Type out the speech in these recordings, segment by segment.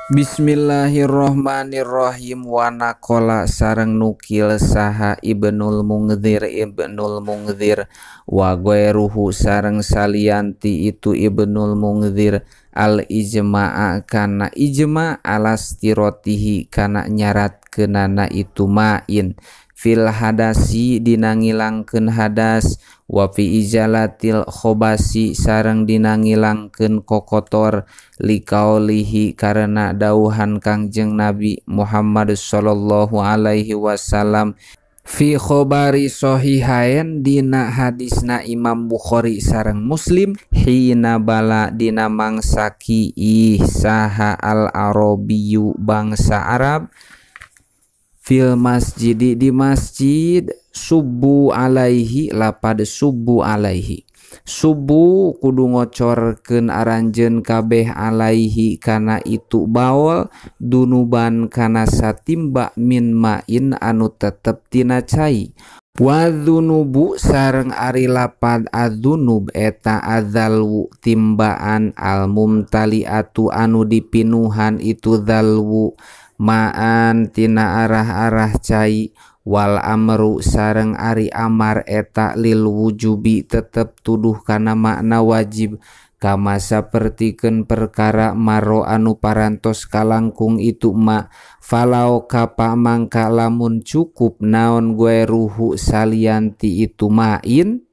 Bismillahirrohmanirrohim. Wa naqala sareng nukil saha Ibnul Mungdzir wa ghairuhu sareng salianti itu Ibnul Mungdzir al ijma'a kana ijma' alastirotihi kana nyaratkeunana itu ma'in fil hadasi dina ngilangkeun hadas wa fi izalatil khobasi sareng dina ngilangkeun kokotor liqaulihi karena dauhan Kangjeng Nabi Muhammad sallallahu alaihi wasallam fi khobari sahihain dina hadisna Imam Bukhari sareng Muslim hina bala dina mangsa kiih saha al arabiyyu bangsa Arab fil masjidi di masjid subuh alaihi lapad subuh alaihi subuh kudu ngocorkeun aranjeun kabeh alaihi kana itu baol dunuban kana satimba min main anu tetep tina cai wa dzunubu sareng ari lapad adzunub eta adzalwu timbaan al mumtaliatu anu dipinuhan itu dzalwu ma'an tina arah-arah cai wal amru sareng ari amar eta lil wujubi tetep tuduh kana makna wajib kama sapertikeun perkara maro anu parantos kalangkung itu ma falau kapa mangka lamun cukup naon gue ruhu salianti itu main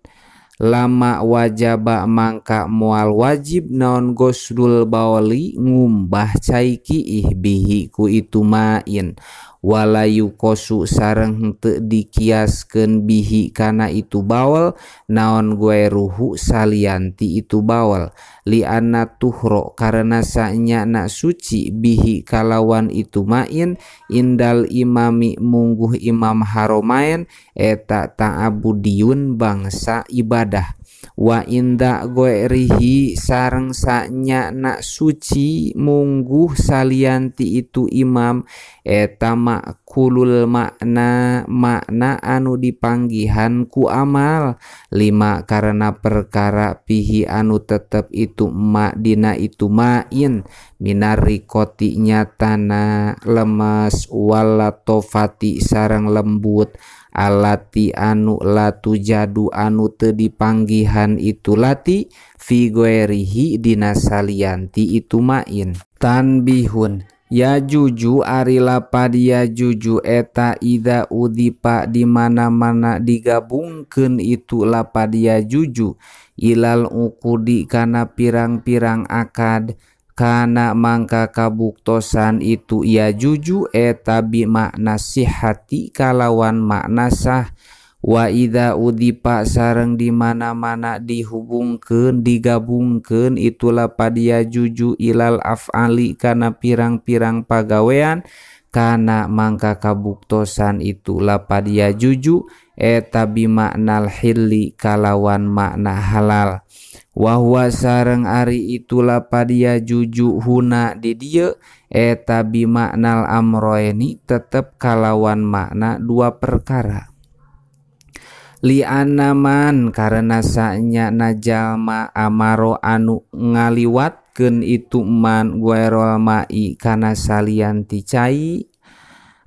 lama wajaba mangka moal wajib naon gosdul baoli ngumbah cai kiih bihi ku itu main walayu kosu sareng henteu dikiaskeun bihi kana itu bawal naon gue ruhu salianti itu bawal li anna tuhro karena sanyana suci bihi kalawan itu main indal imami mungguh imam haromain eta ta'abudiyun bangsa ibadah wa inda goerihi sareng sanyana suci mungguh salianti itu imam eta makulul makna anu dipanggihan ku amal lima karena perkara pihi anu tetep itu ma dina itu main minarikoti nyatana lemes walatofati sareng lembut alati anu latu jadu anu teu dipanggihan itu lati fi ghairihi dina salianti itu main tanbihun ya juju ari lapad ya juju eta ida udipa di mana-mana digabungkeun itu lapad ya juju ilal uqudi kana pirang-pirang akad kana mangka kabuktosan itu ya juju eta bi makna sihati kalawan makna sah wa idza udipa sareng di mana-mana dihubungkeun digabungkeun itu lapad ya juju ilal af'ali kana pirang-pirang pagawean kana mangka kabuktosan itu lapad ya juju eta bi maknal hilli kalawan makna halal wahwa sareng ari itu lapad ya juju huna di dieu eta bi maknal amroeni tetep kalawan makna dua perkara li anaman karena sanyana jalma amaro anu ngaliwatkeun itu man guerol mai kana salianti cai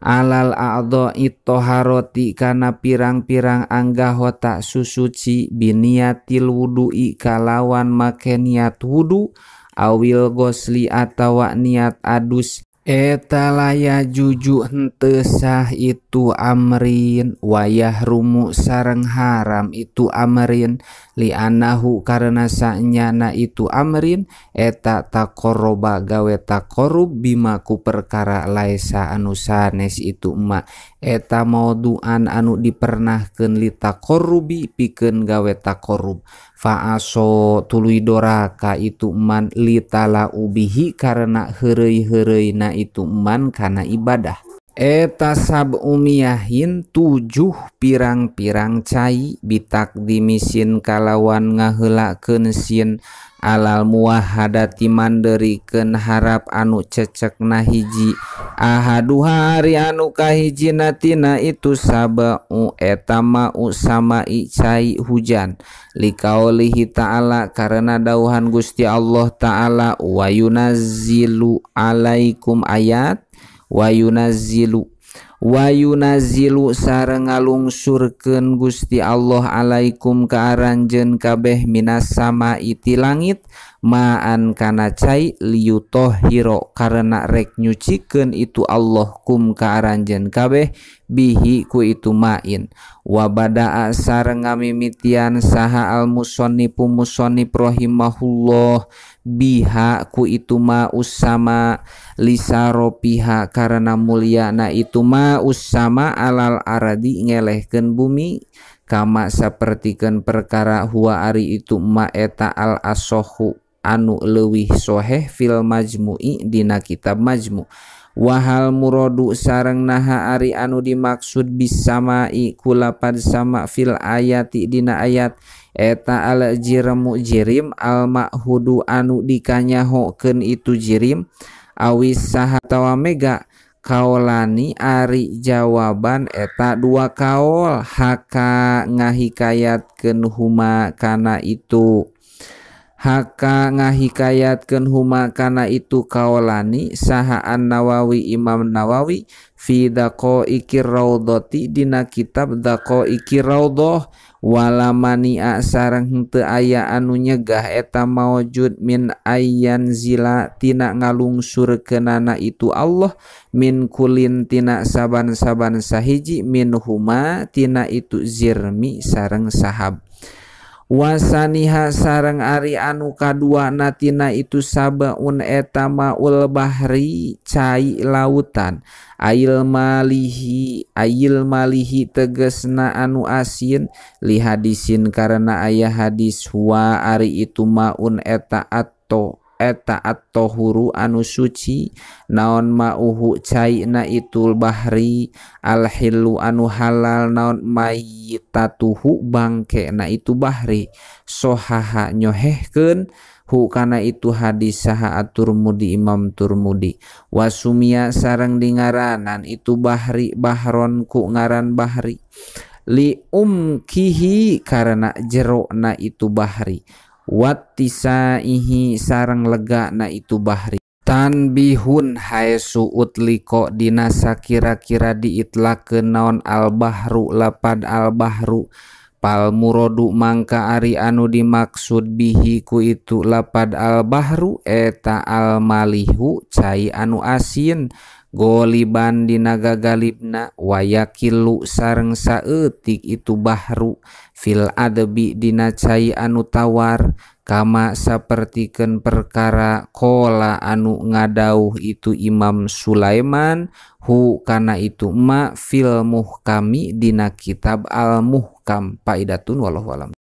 alal a'dha ittoharoti kana pirang-pirang anggahota susuci biniatil wudu'i kalawan make niat wudu awil gosli atawa niat adus eta laya juju henteu sah itu amrin wayah rumu sareng haram itu amrin li anahu karena sanyana itu amrin eta taqarroba gawe taqarrub bimaku perkara laisa anu sanes itu ma eta mauduan anu dipernahkeun li taqarrubi pikeun gawe taqarrub fa'aso tuluy doraka itu man li tala ubihi karena heureuy-heureuy itu man kana ibadah eta sabumiyahin 7 pirang-pirang cai bitakdimisin kalawan ngaheulakeun sin alal muwahhadati manderikeun harap anu cecekna hiji ahaduha ari anu kahijina tina itu sabau eta ma'u samai cai hujan liqaulihi ta'ala karena dauhan Gusti Allah ta'ala wa yunazzilu alaikum ayat wa yunazzilu sareng ngalungsurkeun Gusti Allah alaikum ka aranjeun kabeh minas samai ti langit ma'an kana cai liyutahhiro karena rek nyucikeun itu Allah kum ka aranjeun kabeh bihi ku itu ma'in wa bada'a sareng ngamimitian saha al musannifu musannif rahimahullah biha ku itu ma usama lisaropiha karena mulyana itu ma usama alal aradi ngelehkeun bumi kama sapertikeun perkara huwa ari itu ma eta al asohu anu leuwih soheh fil majmu'i dina kitab majmu' wahal muradu sareng naha ari anu dimaksud bisamai kulapad sama fil ayati dina ayat eta al jirmu jirim al ma'hudu anu dikanyahokeun itu jirim awis saha tawa mega kaolani ari jawaban eta dua kaol haka ngahikayatkeun huma kana itu kaolani saha an-Nawawi Imam Nawawi fi daqaiqir raudhati dina kitab daqaiqir raudhah walamania sareng henteu aya anu nyegah eta maujud min ayyan zila tina ngalungsurkeunana itu Allah min kulin tina saban-saban sahiji min huma tina itu zirmi sareng sahab wasaniha sareng ari anu kadua natina itu sabaun eta maul bahri cai lautan ail malihi tegesna anu asin li hadisin karena aya hadis huwa ari itu maun eta at-tahuru anu suci naon mauhu caina itul bahri al-hillu anu halal naon mayitatuhu bangke na itu bahri sohaha nyohehkeun hu kana itu hadis saha at-Turmudi Imam Turmudi wasumia sareng dingaranan itu bahri bahron ku ngaran bahri li umkihi karena jero na itu bahri wattisaihi sareng lega na itu bahri tanbihun haesu utliko dina sakira-kira diitlakeun naon al bahru lapad al bahru pal muradu mangka ari anu dimaksud bihi ku itu lapad al bahru eta al malihu cai anu asin goliban dina gagalibna wayakilu sareng saeutik itu bahru fil adabi dina cai anu tawar kama sapertikeun perkara kola anu ngadauh itu Imam Sulaiman hu kana itu ma fil muhkami dina kitab al muhkam. Faidatun wallahu alam.